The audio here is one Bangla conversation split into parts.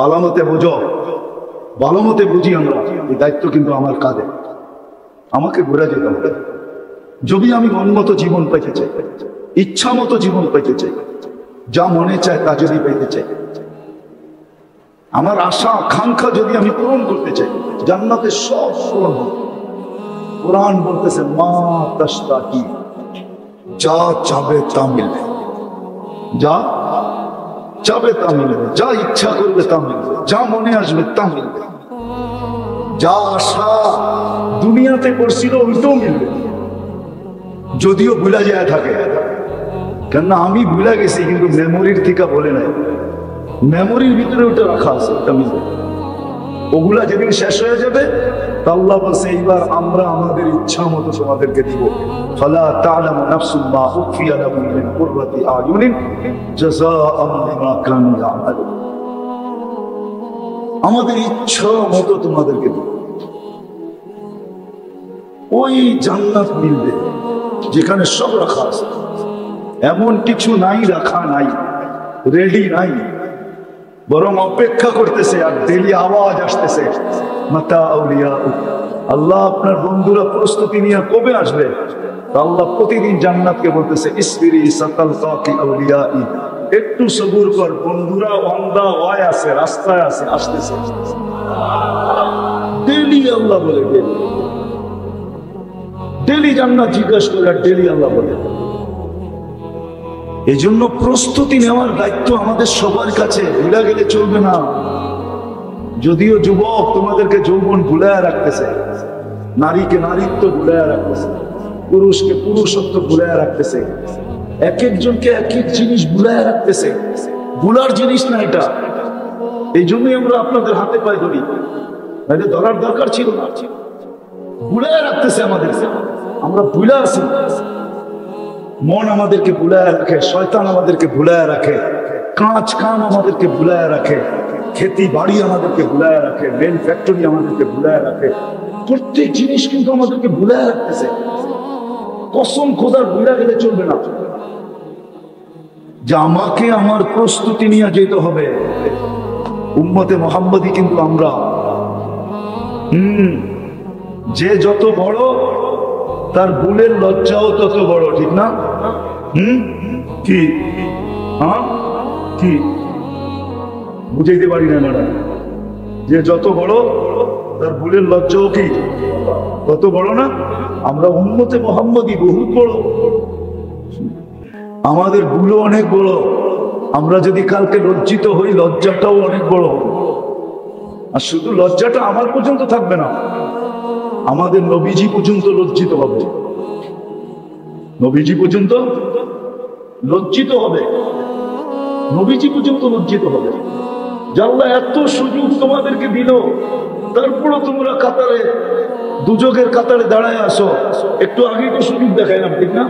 ভালো মতে বুঝো, ভালো মতে বুঝি আমরা। এই দায়িত্ব কিন্তু আমার কাঁধে, আমাকে ঘুরে যেতে হবে। যদি আমি মনমতো জীবন পেতে চাই, ইচ্ছা মতো জীবন পেতে চাই, যা মনে চায় তা যদি পেতে চাই, আমার আশা আকাঙ্ক্ষা যদি আমি পূরণ করতে চাই, জান্নাতের সব পূরণ হবে। কোরআন বলতেছে মা তাশতাকি, যা চাবে তা মিলবে, যা চাবে তা মিলবে, যা ইচ্ছা করবে তা মিলবে, যা মনে আসবে তা মিলবে। যা আশা দুনিয়াতে করছিল ওইটাও মিলবে, যদিও ভুলা যায় থাকে। কেননা আমি ভুলা গেছি, কিন্তু মেমোরির থেকে বলে নাই, মেমোরির ভিতরে ওটা রাখা আছে, ওটা মিলবে। ওগুলা যেদিন শেষ হয়ে যাবে, আল্লাহ বলছে এইবার আমরা আমাদের ইচ্ছা মতো তোমাদেরকে দিব। ফালা তা'লামু নাফসুম মা উখফিয়া লাহুম মিন কুররাতি আয়ুনিন জাযাআন বিমা কানু ইয়া'মালুন। আমাদের ইচ্ছা মতো তোমাদেরকে দিব। ওই জান্নাত মিলবে যেখানে সব রাখা আছে, এমন কিছু নাই রাখা নাই, রেডি নাই, বরং অপেক্ষা করতেছে। আর ডেলি আওয়াজ আসতেছে মাতা আউলিয়া, আল্লাহ আপনার বন্ধুরা প্রস্তুতি নিয়ে কবে আসবে? আল্লাহ প্রতিদিন জান্নাতকে বলতেছে ইসবিরি সাতালকাকি আউলিয়াই, একটু সবুর কর, বন্ধুরা অন দা ওয়ে আছে, রাস্তায় আছে, আসতেছে। ডেলি আল্লাহ বলে, ডেলি জান্নাত জিজ্ঞাসা করে, আর ডেলি আল্লাহ বলে। এই জন্য প্রস্তুতি নেওয়ার দায়িত্ব আমাদের সবার কাছে, ভুলে গেলে চলবে না। যদিও যুবক তোমাদেরকে যৌবন ভুলায় রাখতেছে, নারীকে নারীত্ব ভুলায় রাখতেছে, পুরুষকে পুরুষত্ব ভুলায় রাখতেছে, এক একজনকে এক এক জিনিস ভুলায় রাখতেছে। ভুলার জিনিস না এটা। এই জন্যই আমরা আপনাদের হাতে পায়ে ধরি, নাহলে ধরার দরকার ছিল না। ভুলায় রাখতেছে আমাদের, আমরা ভুলে আছি। মন আমাদেরকে ভুলায় রাখে, শয়তান আমাদেরকে ভুলায় রাখে, কাঁচ কাম আমাদেরকে ভুলায় রাখে, খেতি বাড়ি আমাদেরকে ভুলায় রাখে, মেন ফ্যাক্টরি আমাদেরকে ভুলায় রাখে। প্রত্যেক জিনিস কিন্তু আমাদেরকে ভুলায় রাখতেছে। কসম খোদার ভুলা গেলে চলবে না, যে আমাকে আমার প্রস্তুতি নিয়ে যেতে হবে। উম্মতে মুহাম্মদী কিন্তু আমরা। যে যত বড় তার ভুলের লজ্জাও তত বড়, ঠিক না? কি কি বুঝাইতে পারি না ম্যাডাম? যে যত বড় তার ভুলের লজ্জাও কি তত বড় না? আমরা উম্মতে মুহাম্মদী বহুত বড়, আমাদের ভুলও অনেক বড়। আমরা যদি কালকে লজ্জিত হই, লজ্জাটাও অনেক বড়। আর শুধু লজ্জাটা আমার পর্যন্ত থাকবে না, আমাদের নবীজি পর্যন্ত লজ্জিত হবে, নবীজি পর্যন্ত লজ্জিত হবে, নবীজি পর্যন্ত লজ্জিত হবে। আল্লাহ এত সুযোগ তোমাদেরকে দিল, তারপরও তোমরা কাতারে, দুযোগের কাতারে দাঁড়ায় আসো। একটু আগেই তো সুযোগ দেখাইলাম, ঠিক না?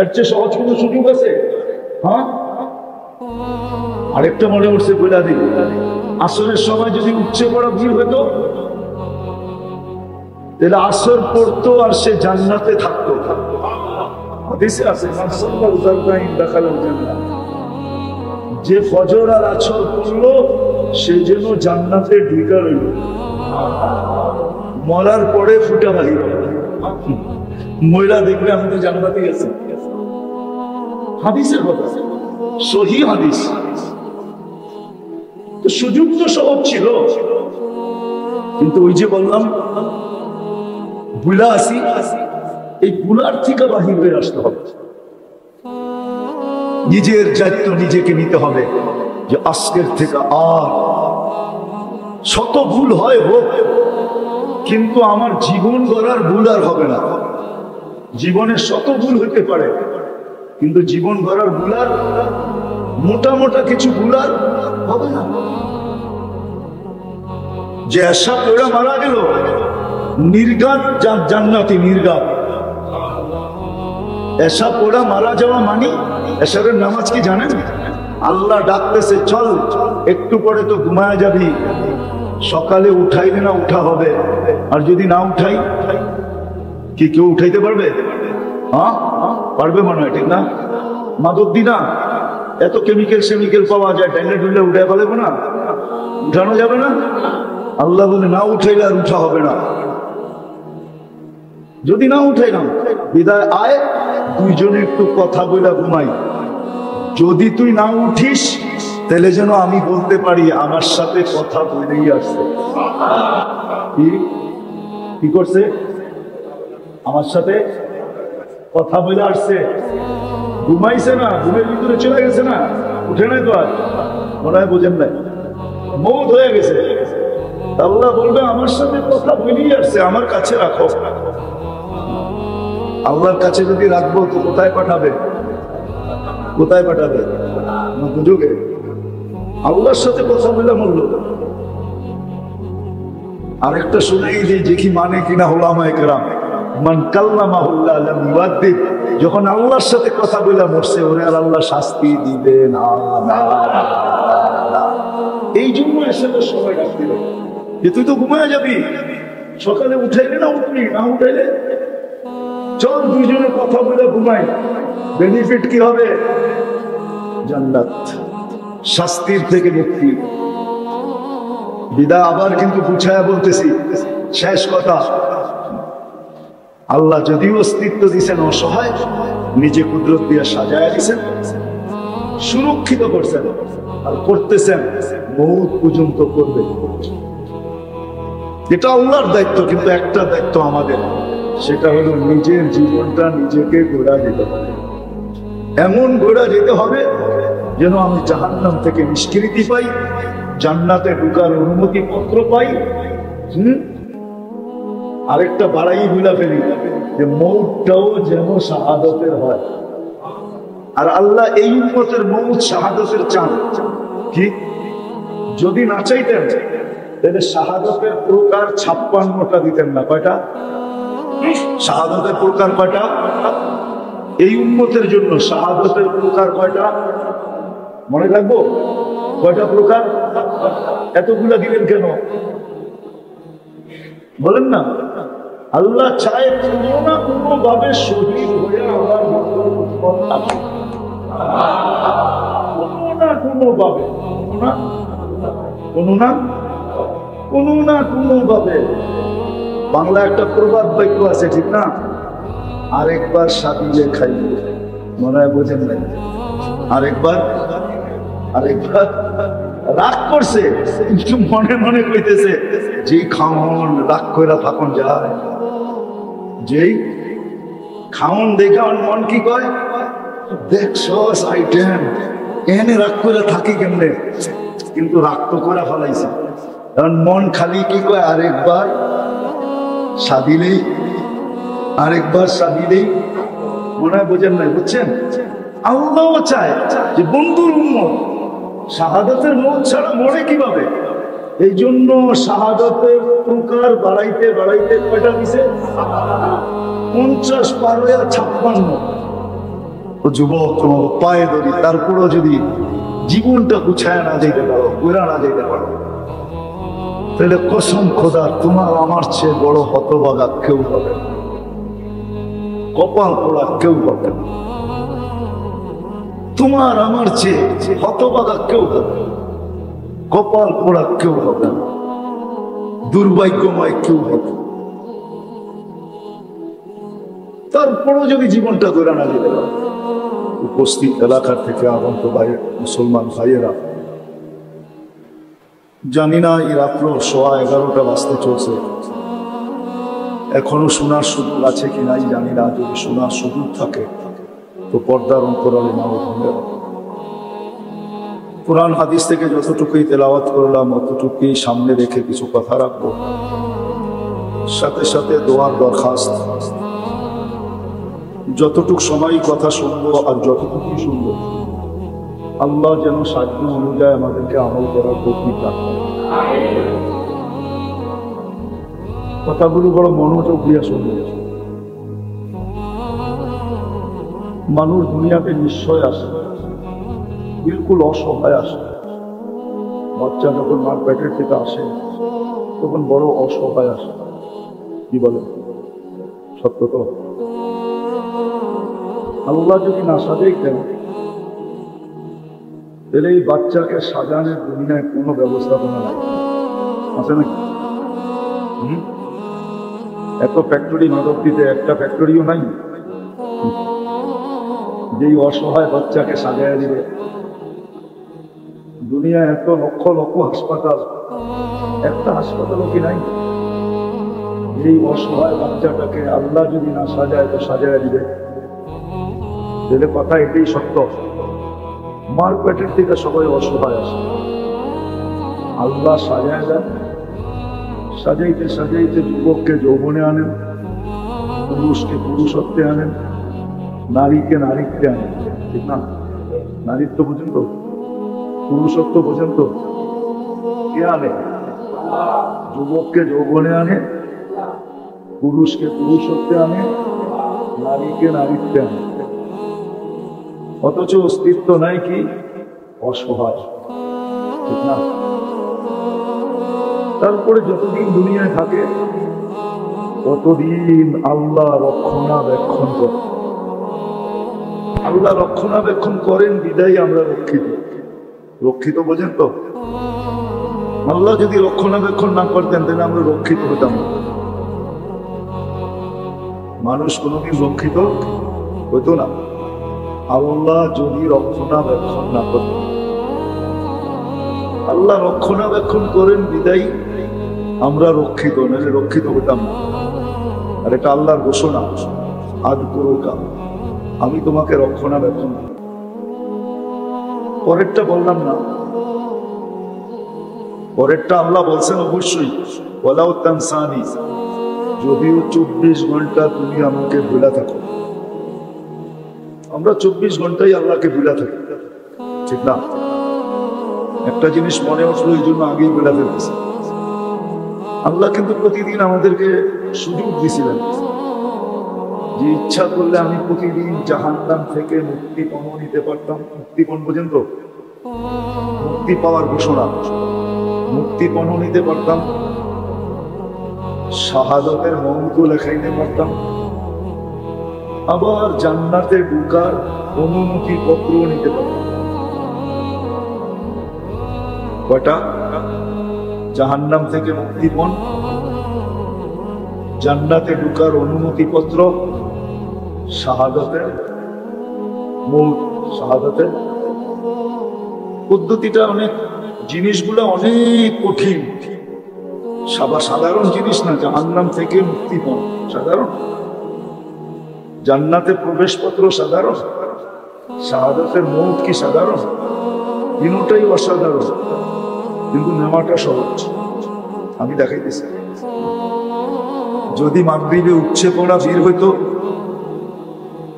এর চেয়ে সহজ কোনো সুযোগ আছে? হ্যাঁ, আরেকটা মনে উঠছে বলে দিই, আসরের সময় যদি উঠছে পড়া ভিড় হতো, তাহলে আসর পড়তো আর সে জান্নাতে থাকতো। হাদিসে আছে যে ফজর আর আসর পড়লো সে যেন জান্নাতে ঢুকা রইল, মরার পরে ফুটা বাহির। মহিলা দেখবে আমি তো জান্নাতে গেছি, হাদিসের কথা, সহি হাদিস। তো সুযোগ তো সব ছিল, কিন্তু ওই যে বললাম ভুলা আসি, এই ভুলার থেকে বাহির হয়ে আসতে হবে। নিজের দায়িত্ব নিজেকে নিতে হবে, যে আজকের থেকে আর শত ভুল হয় হোক, কিন্তু আমার জীবন গড়ার ভুল আর হবে না। জীবনে শত ভুল হইতে পারে, কিন্তু জীবন গড়ার ভুল আর মোটা মোটা কিছু ভুল আর হবে না। যে এসা পড়া মারা গেল, নির্ঘাত জান্নাতি, নির্ঘাত। এসা পড়া মারা যাওয়া মানে, এসারের নামাজ কি জানেন? আল্লাহ ডাকতেছে চল, একটু পরে তো ঘুমায় যাবি, সকালে উঠাইলে না উঠা হবে, আর যদি না উঠাই, কি কেউ উঠাইতে পারবে? হ্যাঁ পারবে মনে হয়, ঠিক না? মাদক দি না, এত কেমিক্যাল সেমিক্যাল পাওয়া যায়, ডাইলে ডুলে উঠে ফেলবো না, উঠানো যাবে না? আল্লাহ বলে না উঠাইলে আর উঠা হবে না। যদি না উঠাইলাম বিদায় আয়, দুইজনে একটু কথা বলে ঘুমাই। যদি তুই না উঠিস তাহলে যেন আমি বলতে পারি আমার সাথে কথা বলেই আসছে। কি করছে? আমার সাথে কথা বলে আসছে। ঘুমাইছে না, ঘুমের ভিতরে চলে গেছে না, উঠে নাই তো আর, মনে হয় বোঝেন নাই, মৌত হয়ে গেছে। আল্লাহ বলবে আমার সাথে কথা বলেই আসছে, আমার কাছে রাখো। আল্লাহর কাছে যদি রাখবো তো কোথায় পাঠাবে? কোথায় পাঠাবে? দুযোগে। আল্লাহর সাথে কথা বলে মূল্য। আরেকটা শুনেই যে কি মানে কিনা ওলামায়ে কেরাম, মান কাল্লামাহুল্লাহ লাম ইউআদ্দিব, যখন আল্লাহর সাথে কথা বলে মরছে ওরে আর আল্লাহ শাস্তি দিবে না। এই জন্য এসে সবাই ডাকছিল যে তুই তো ঘুমায় যাবি, সকালে উঠাইলে না উঠবি, না উঠাইলে চল দুইজনে কথা বলে ঘুমাই। বেনিফিট কি হবে? জান্নাত, শাস্তির থেকে মুক্তি। বিদা আবার কিন্তু বুঝায়া বলতেছি, শেষ কথা, আল্লাহ যদিও অস্তিত্ব দিয়েছেন অসহায়, নিজে কুদরত দিয়ে সাজায় দিয়েছেন, সুরক্ষিত করছেন, আর করতেছেন মৌত পর্যন্ত করবে। এটা আল্লাহর দায়িত্ব, কিন্তু একটা দায়িত্ব আমাদের, সেটা হলো নিজের জীবনটা নিজেকে গড়া যেতে হবে। এমন গড়া যেতে হবে যেন আমি জাহান্নাম থেকে নিষ্কৃতি পাই, জান্নাতে ঢুকার অনুমতি পত্র পাই। আরেকটা বাড়াই ভুলা ফেলি যে মৌতটাও যেন শাহাদতের হয়। আর আল্লাহ এই উম্মতের মৌত শাহাদতের চান। কি যদি না চাইতেন তাহলে শাহাদতের প্রকার 56টা দিতেন না। কয়টা শাহাদতের প্রকার? কয়টা? এই উম্মতের জন্য শাহাদতের প্রকার কয়টা মনে রাখবো? কয়টা প্রকার? এতগুলা দিলেন কেন বলেন না? আল্লাহ চায় কোনো না কোনো ভাবে শহীদ হয়ে আমার কোনো না কোনো ভাবে, কোনো না কোনো ভাবে। বাংলা একটা প্রবাদ বাক্য আছে, ঠিক না? আরেকবার সাদিলে খাইব, মনে হয় বোঝেন নাই? আরেকবার রাগ করছে কিন্তু মনে মনে কইতেছে যে খাওন রাগ করে থাকুন যায়, যেই খাওন দেখা মন কি কয়, দেখছস আইটেম এনে রাগ করে থাকি কেমনে, কিন্তু রাগ তো করে ফেলাইছে। কারণ মন খালি কি কয়, আরেকবার সাদিলেই, আরেকবার সাদিলেই। মনে হয় বোঝেন নাই? বুঝছেন? আল্লাহ চায় যে বন্ধুর উম্মত শাহাদাতের মৌত ছাড়া মরে কিভাবে। এই জন্য শাহাদাতের প্রকার বাড়াইতে বাড়াইতে কয়টা দিছে? 50 পার হয়ে 56। ও যুবক, তোমার পায়ে ধরি, তারপরও যদি জীবনটা গুছায় না যেতে পারো, ঘুরা না যেতে পারো, তাহলে কসম খোদা তোমার আমার চেয়ে বড় হতভাগা কেউ হবে, কপাল পোড়া কেউ হবে। তোমার আমার চেয়ে হতভাগা কেউ হবে, কপাল পোড়া কেউ হবে, দুর্ভাগ্যময় কেউ হবে। তারপরও যদি জীবনটা ধরে না যেতে পারে। উপস্থিত এলাকার থেকে আগন্ত ভাই, মুসলমান ভাইয়েরা, জানি না এই রাত্র 11:15 বাজতে চলছে, এখনো শোনার সুযোগ আছে কি নাই জানি না। যদি শোনার সুযোগ থাকে তো পর্দার অন্তরালে নাও ভুলে। কোরআন হাদিস থেকে যতটুকুই তেলাওয়াত করলাম অতটুকুই সামনে রেখে কিছু কথা রাখবো, সাথে সাথে দোয়ার দরখাস্ত। যতটুক সময় কথা শুনবো আর যতটুকুই শুনবো, আল্লাহ যেন সাধ্য অনুযায়ী আমাদেরকে আমল করার তৌফিক রাখেন। কথাগুলো বড় মনোযোগ দিয়ে শুনবে। মানুষ দুনিয়াতে নিশ্চয় আসে, বিলকুল অসহায় আসে। বাচ্চা যখন মার পেটের থেকে আসে তখন বড় অসহায় আসে। কি বলে? সত্য তো? আল্লাহ যদি না সাজাইতেন তাহলে এই বাচ্চাকে সাজানোর দুনিয়ায় কোনো ব্যবস্থাপনা নাই, আছে নাকি? এত ফ্যাক্টরি নদীতে একটা ফ্যাক্টরিও নাই যেই অসহায় বাচ্চাকে সাজায় দিবে। দুনিয়ায় এত লক্ষ লক্ষ হাসপাতাল, একটা হাসপাতালও কি নাই? এই অসহায় বাচ্চাটাকে আল্লাহ যদি না সাজায় তো সাজায় দিবে। তাহলে কথা এটাই সত্য, মার পেটের থেকে সবাই অসহায় আসে, আল্লাহ সাজায় দেন। সাজাইতে সাজাইতে যুবককে যৌবনে আনেন, পুরুষকে পুরুষত্বে আনেন, নারীকে নারীত্বে আনেন, ঠিক না? নারীত্ব পর্যন্ত, পুরুষত্ব পর্যন্ত কে আনে? যুবককে যৌবনে আনে, পুরুষকে পুরুষত্বে আনে, নারীকে নারীত্বে আনে। অথচ অস্তিত্ব নাই কি? অসহায়, ঠিক না? তারপরে যতদিন দুনিয়ায় থাকে ততদিন আল্লাহ রক্ষণাবেক্ষণ করে। আল্লাহ রক্ষণাবেক্ষণ করেন বিদায় আমরা রক্ষিত। রক্ষিত বোঝেন তো? আল্লাহ যদি রক্ষণাবেক্ষণ না করতেন তাহলে আমরা রক্ষিত হতাম না। মানুষ কোনোদিন রক্ষিত হতো না আল্লাহ যদি রক্ষণাবেক্ষণ না করতেন। আল্লাহ রক্ষণাবেক্ষণ করেন বিদায় আমরা রক্ষিত, নাহলে রক্ষিত হতাম না। আর এটা আল্লাহর ঘোষণা, আদ করোকা, আমি তোমাকে রক্ষণাবেক্ষণ। পরেরটা বললাম না, পরেরটা আল্লাহ বলছেন অবশ্যই, ওয়ালাউ তানসানি, যদিও 24 ঘন্টা তুমি আমাকে ভুলা থাকো। আমরা 24 ঘন্টাই আল্লাহকে ভুলা থাকি, ঠিক না? একটা জিনিস মনে উঠলো এই জন্য আগেই ভুলা ফেলতেছি। আল্লাহ কিন্তু প্রতিদিন আমাদেরকে সুযোগ দিয়েছিলেন যে ইচ্ছা করলে আমি প্রতিদিন জাহান্নাম থেকে মুক্তিপণ নিতে পারতাম। মুক্তিপণ পর্যন্ত, মুক্তি পাওয়ার ঘোষণা, মুক্তিপণ নিতে পারতাম, শাহাদাতের মৌত লেখাইতে পারতাম, আবার জান্নাতে ঢোকার অনুমতি পত্র নিতে পারতাম। কয়টা? জাহান্নাম থেকে মুক্তিপণ, জান্নাতে ঢোকার অনুমতি পত্র, শাহাদাতের মৌত। শাহাদাতের পদ্ধতিটা অনেক, জিনিসগুলো অনেক কঠিন, সাধারণ জিনিস না। জাহান্নাম থেকে মুক্তিপণ সাধারণ, জান্নাতে প্রবেশপত্র সাধারণ, শাহাদাতের মৌত কি সাধারণ? তিনটাই অসাধারণ, কিন্তু নেওয়াটা সহজ। আমি দেখাইতেছি, যদি মাগরিবে উচ্ছে পড়া ভিড় হইতো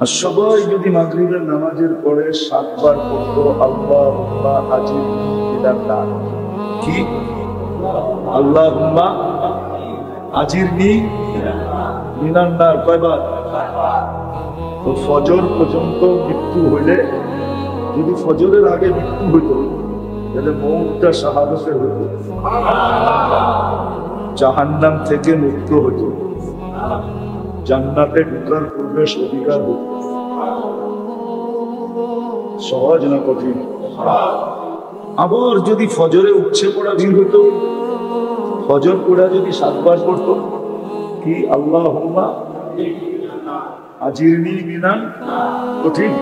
আর সবাই যদি মাগরিবের নামাজের পরে 7 বার পড়তো আল্লাহুম্মা আজিরনি মিনান নার, কি আল্লাহুম্মা আজিরনি মিনান নার, কয়বার? তো ফজর পর্যন্ত মৃত্যু হইলে, যদি ফজরের আগে মৃত্যু হইত তাহলে মৌতটা শাহাদাতের হইত, জাহান্নাম থেকে মুক্ত হইত, জান্নাতে ঢোকার প্রবেশ অধিকার হইত। সহজ না কঠিন? আবার যদি ফজরে উচ্ছে পড়া ভিড় হইত, ফজর পড়া যদি 7 বার পড়তো, কি আল্লাহুম্মা আজিরনি মিনান, কঠিন?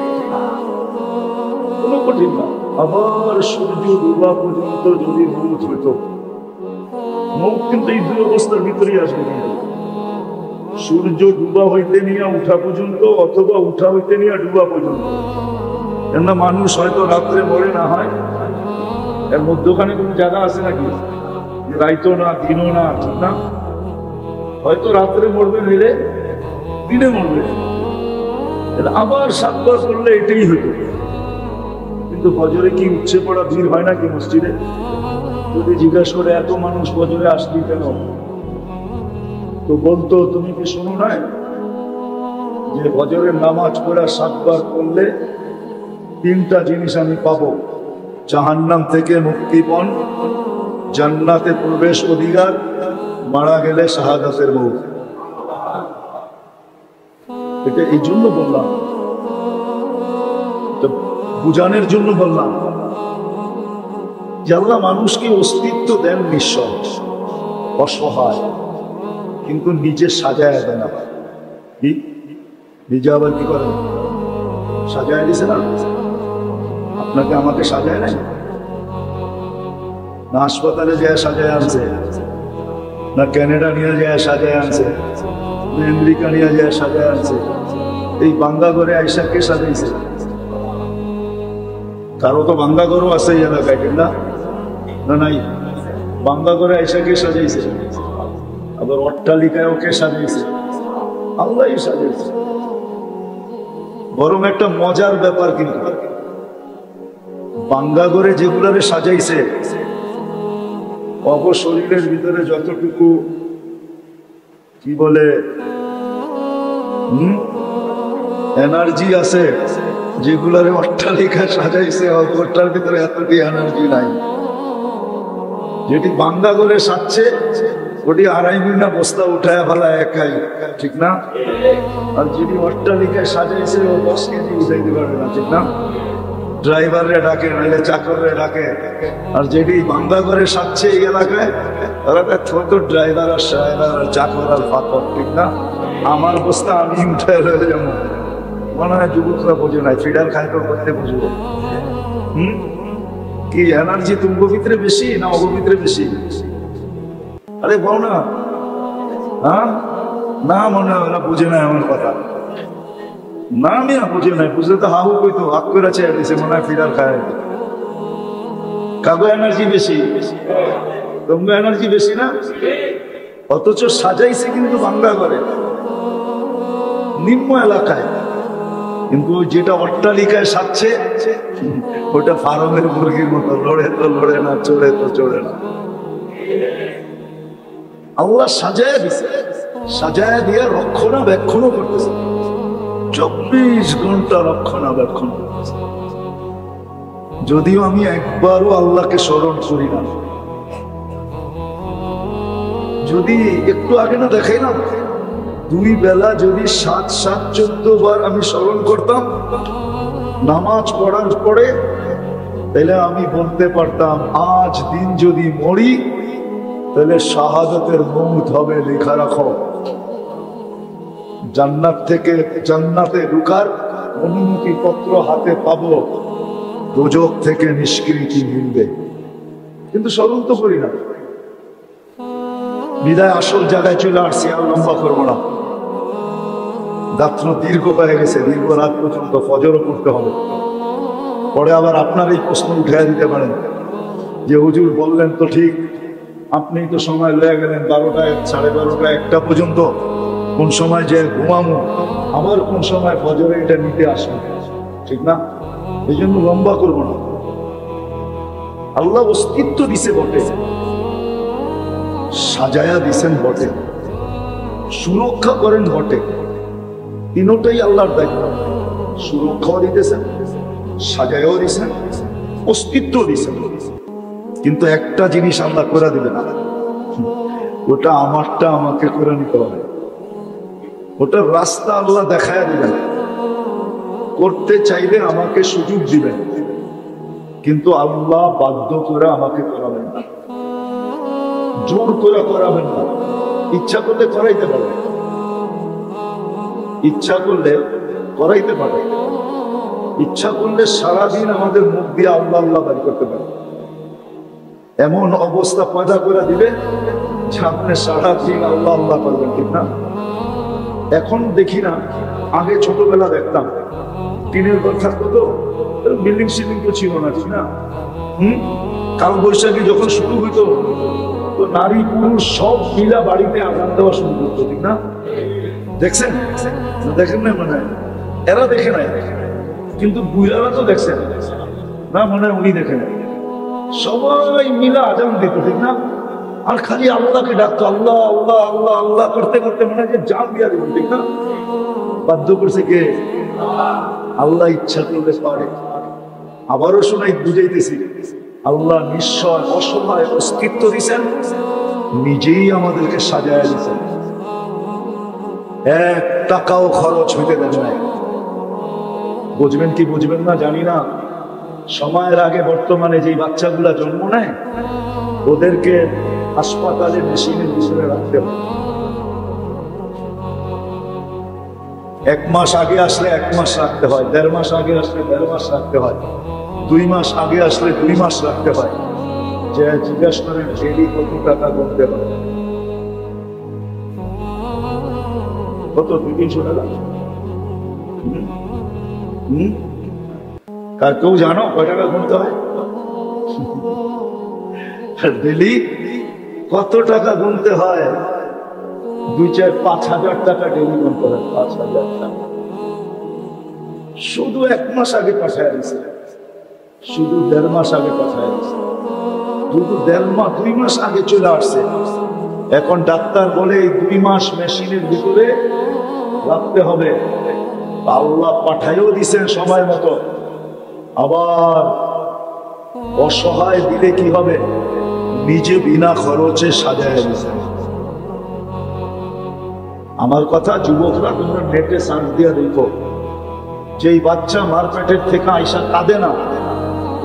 কোনো কঠিন না। আবার সূর্য ডুবা পর্যন্ত যদি মৌত হইত, মৌত কিন্তু এই দুই অবস্থার ভিতরেই আসবে, সূর্য ডুবা হইতে নিয়ে উঠা পর্যন্ত, অথবা উঠা হইতে নিয়ে ডুবা পর্যন্ত। কেননা মানুষ হয়তো রাত্রে মরে না হয়, এর মধ্যখানে কোনো জায়গা আছে নাকি? রাইতো না দিনও না, ঠিক না? হয়তো রাত্রে মরবে, নিলে দিনে মরবে। আবার 7 বার করলে এটাই হইত। কিন্তু ফজরে কি উচ্ছে পড়া ভিড় হয় নাকি মসজিদে? যদি জিজ্ঞাসা করে এত মানুষ ফজরে আসলি কেন, তো বলতো তুমি কি শোনো নাই যে ফজরের নামাজ পড়া 7 বার করলে 3টা জিনিস আমি পাবো, জাহান্নাম থেকে মুক্তিপণ, জান্নাতে প্রবেশ অধিকার, মারা গেলে শাহাদাতের মৌত। এটা এই জন্য বললাম, বুঝানোর জন্য বললাম যে আল্লাহ মানুষকে অস্তিত্ব দেন নিঃস্ব, অসহায়, কিন্তু নিজে সাজায় দেন। আবার কি নিজে আবার কি করেন? সাজায় দিছে না? আপনাকে আমাকে সাজায় নাই না? হাসপাতালে যায় সাজায় আনছে না? ক্যানাডা নিয়ে যায় সাজায় আনছে না? আমেরিকা নিয়ে যায় সাজায় আনছে? এই বাঙ্গা ঘরে আইসা কে সাজাইছে? কারো তো বাঙ্গা ঘরও আছে এই এলাকায়, ঠিক না? না নাই? বাঙ্গা ঘরে আইসা কে সাজাইছে? আবার অট্টালিকায়ও কে সাজাইছে? আল্লাহই সাজাইছে। বরং একটা মজার ব্যাপার, কিন্তু বাঙ্গা ঘরে যেগুলারে সাজাইছে, শরীরের ভিতরে যতটুকু কি বলে এনার্জি আছে, যেগুলারে অট্টালিকা সাজাইছে ওটার ভিতরে এতটি এনার্জি নাই। যেটি বাঙ্গা ঘরে সাজছে ওটি 2.5 মহিনা বস্তা উঠায় ফেলা একাই, ঠিক না? আর যেটি অট্টালিকায় সাজাইছে ও 10 কেজি উঠাইতে পারবে না, ঠিক না? ড্রাইভাররে ডাকে, নাহলে চাকররে ডাকে। আর যেটি বাঙ্গা ঘরে সাজছে এই এলাকায়, ওরা ছোট ড্রাইভার আর চাকর আর ফাকর, ঠিক না? আমার বস্তা আমি উঠে রয়ে যাবো। মনে হয় যুবকরা বোঝে নাই, ফিডার খাইতে করতে বুঝবো। কি এনার্জি তুমগো ভিতরে বেশি না অগো ভিতরে বেশি? আরে বল না। হ্যাঁ না, মনে হয় ওরা বুঝে নাই আমার কথা। না আমি বুঝে নাই, বুঝলে তো হাহু কইতো হাক করে ছেড়ে দিছে, মনে হয় ফিডার খায়। কাগো এনার্জি বেশি, তোমরা এনার্জি বেশি না? অথচ সাজাইছে কিন্তু বাঙ্গা করে নিম্ন এলাকায়, কিন্তু যেটা অট্টালিকায় সাজছে ওটা ফার্মের মুরগির মতো, লড়ে তো লড়ে না, চড়ে তো চড়ে না। আল্লাহ সাজায় দিছে, সাজায় দিয়ে রক্ষণাবেক্ষণও করতেছে, 24 ঘন্টা রক্ষণাবেক্ষণ করতেছে। যদিও আমি একবারও আল্লাহকে স্মরণ করি না, যদি একটু আগে না দেখাই না 2 বেলা যদি 7-7-14 বার আমি স্মরণ করতাম নামাজ পড়ার পরে, তাহলে আমি বলতে পারতাম আজ দিন যদি মরি তাহলে শাহাদাতের মৌত হবে, লেখা রাখো। জান্নাত থেকে জান্নাতে ঢুকার অনুমতি পত্র হাতে পাবো, দোজখ থেকে নিষ্কৃতি মিলবে, কিন্তু স্মরণ তো করি না। বিদায় আসল জায়গায় চলে আসছি, আর লম্বা করবো না। রাত্র দীর্ঘ হয়ে গেছে, দীর্ঘ রাত পর্যন্ত, ফজরও পড়তে হবে। পরে আবার আপনার এই প্রশ্ন উঠাই দিতে পারেন যে হুজুর বললেন তো ঠিক, আপনি তো সময় লয়ে গেলেন 12টা 12:30 1টা পর্যন্ত, কোন সময় যে ঘুমামো, আবার কোন সময় ফজরে এটা নিতে আসবো, ঠিক না? এই জন্য লম্বা করবো না। আল্লাহ অস্তিত্ব দিছে বটে, সাজায়া দিছেন বটে, সুরক্ষা করেন বটে, তিনটাই আল্লাহর দায়িত্ব। সুরক্ষাও দিতেছেন, সাজায়ও দিছেন, অস্তিত্ব দিছেন। কিন্তু একটা জিনিস আল্লাহ করে দিবে না, ওটা আমারটা আমাকে করে নিতে হবে। ওটার রাস্তা আল্লাহ দেখায় দিবেন, করতে চাইলে আমাকে সুযোগ দিবেন, কিন্তু আল্লাহ বাধ্য করে আমাকে করাবেন না, জোর করে করাবেন না। ইচ্ছা করলে করাইতে পারে, ইচ্ছা করলে করাইতে পারে, ইচ্ছা করলে সারাদিন আমাদের মুখ দিয়ে আল্লাহ আল্লাহ বাড়ি করতে পারে। এমন অবস্থা পয়দা করে দিবে যে আপনি সারাদিন আল্লাহ আল্লাহ করবেন, ঠিক না? এখন দেখি না, আগে ছোটবেলা দেখতাম, টিনের ঘর থাকতো তো, বিল্ডিং সিল্ডিং তো ছিল না, ঠিক না? কাল বৈশাখী যখন শুরু হইতো তো নারী পুরুষ সব মিলা বাড়িতে আজান দেওয়া শুরু করতো, ঠিক না? দেখছেন? দেখেন না? মনে হয় এরা দেখে নাই, কিন্তু বুড়ারা তো দেখছেন না, মনে হয় উনি দেখে নাই। সবাই মিলা আজান দিত, ঠিক না? আর খালি আল্লাহকে ডাকতো, আল্লাহ আল্লাহ আল্লাহ আল্লাহ করতে করতে মনে হয় যে জান দিয়া দিল, ঠিক না? বাধ্য করছে কে? আল্লাহ ইচ্ছা করলে পারে। আবারও শোনাই, বুঝাইতেছি, আল্লাহ নিশ্চয় অসহায় অস্তিত্ব দিছেন, নিজেই আমাদেরকে সাজায় দিছেন, 1 টাকাও খরচ হইতে দেন নাই। বুঝবেন কি বুঝবেন না জানি না, সময়ের আগে বর্তমানে যে বাচ্চাগুলা জন্ম নেয় ওদেরকে হাসপাতালে মেশিনের ভিতরে রাখতে হবে। 1 মাস আগে আসলে 1 মাস রাখতে হয়, 1.5 মাস আগে আসলে 1.5 মাস রাখতে হয়, 2 মাস আগে আসলে 2 মাস রাখতে হয়। যে জিজ্ঞাসা করেন ডেলি কত টাকা গুনতে হয়? কত? 200-300 টাকা। কেউ জানো কয় টাকা গুনতে হয়? ডেলি কত টাকা গুনতে হয়? 2-4-5 হাজার টাকা ডেলি গুনতে হয়। 5,000 টাকা শুধু 1 মাস আগে পাঠায় দিচ্ছে, শুধু 1.5 মাস আগে পাঠায় দিচ্ছে, শুধু 2 মাস আগে চলে আসছে। এখন ডাক্তার বলে এই 2 মাস মেশিনের ভিতরে রাখতে হবে। আল্লাহ পাঠাইও দিছেন সময় মতো, আবার অসহায় দিলে কি হবে? নিজে বিনা খরচে সাজায় দিছেন। আমার কথা যুবকরা, তোমরা নেটে সার্চ দিয়ে দেখো, যেই বাচ্চা মার পেটের থেকে আইসা কাঁদে না,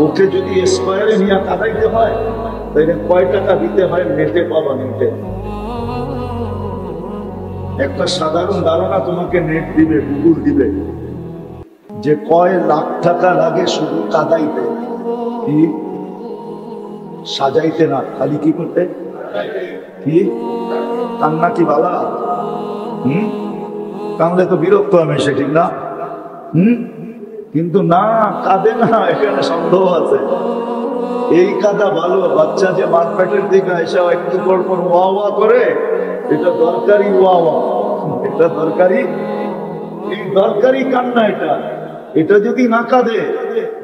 ওকে যদি স্কোয়ারে নিয়ে কাঁদাইতে হয় তাহলে কয় টাকা দিতে হয় নেটে পাবা। নেটে একটা সাধারণ ধারণা তোমাকে নেট দিবে, গুগল দিবে, যে কয় লাখ টাকা লাগে শুধু কাঁদাইতে, কি সাজাইতে না, খালি কি করতে, কি কান্না কি বালা? কানলে তো বিরক্ত হবে, সে ঠিক না? কিন্তু না, কাঁদে না, এখানে সন্দেহ আছে। এই কাদা ভালো। বাচ্চা যে মার পেটের দিকে এসে একটু পর পর ওয়া ওয়া করে, এটা দরকারি ওয়া ওয়া, এটা দরকারি, এই দরকারি কান্না। এটা এটা যদি না কাঁদে,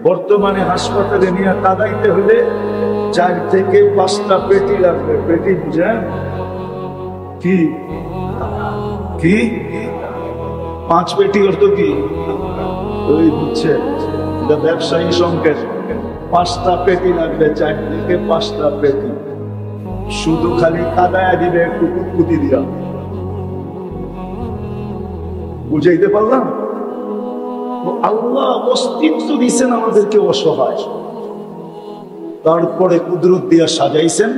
বর্তমানে হাসপাতালে নিয়ে কাঁদাইতে হলে 4 থেকে 5টা পেটি লাগবে। পেটি বুঝেন কি? কি 5 পেটি অর্থ কি? ওই বুঝছে, এটা ব্যবসায়ী সংকেত। 5টা পেটি লাগবে, 4 থেকে 5টা পেটি। শুধু খালি কাদায় দিবে একটু কুটকুটি দিয়া। বুঝাইতে পারলাম? আল্লাহ অস্তিত্ব দিচ্ছেন আমাদেরকে অসহায়, তারপরে কুদরত দিয়া সাজাইছেন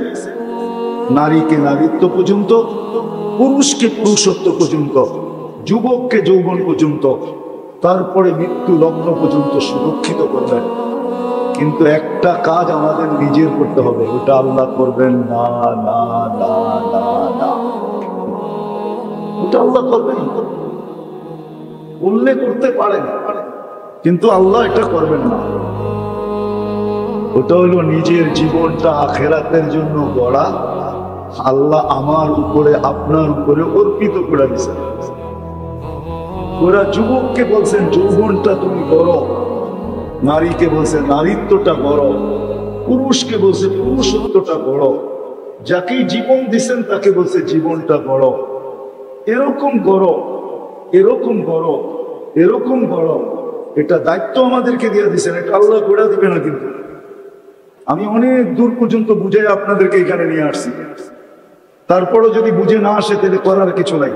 নারীকে নারীত্ব পর্যন্ত, পুরুষকে পুরুষত্ব পর্যন্ত, যুবককে যৌবন পর্যন্ত, তারপরে মৃত্যু লগ্ন পর্যন্ত সুরক্ষিত করবেন। কিন্তু একটা কাজ আমাদের নিজের করতে হবে, ওটা আল্লাহ করবেন না। না না না না, ওটা আল্লাহ করবেন। বললে করতে পারেন, কিন্তু আল্লাহ এটা করবেন না। ওটা হলো নিজের জীবনটা আখিরাতের জন্য গড়া, আল্লাহ আমার উপরে আপনার উপরে অর্পিত করে দিয়েছেন। ওরা যুবককে বলছেন যৌবনটা তুমি বড়, নারীকে বলছে নারীত্বটা বড়, পুরুষকে বলছে পুরুষত্বটা বড়, যাকেই জীবন দিছেন তাকে বলছে জীবনটা বড়। এরকম বড়, এরকম বড়, এরকম বড়, এটা দায়িত্ব আমাদেরকে দিয়ে দিচ্ছেন, এটা আল্লাহ করে দিবে না। কিন্তু আমি অনেক দূর পর্যন্ত বুঝে আপনাদেরকে এখানে নিয়ে আসছি, তারপরও যদি বুঝে না আসে তাহলে করার কিছু নাই।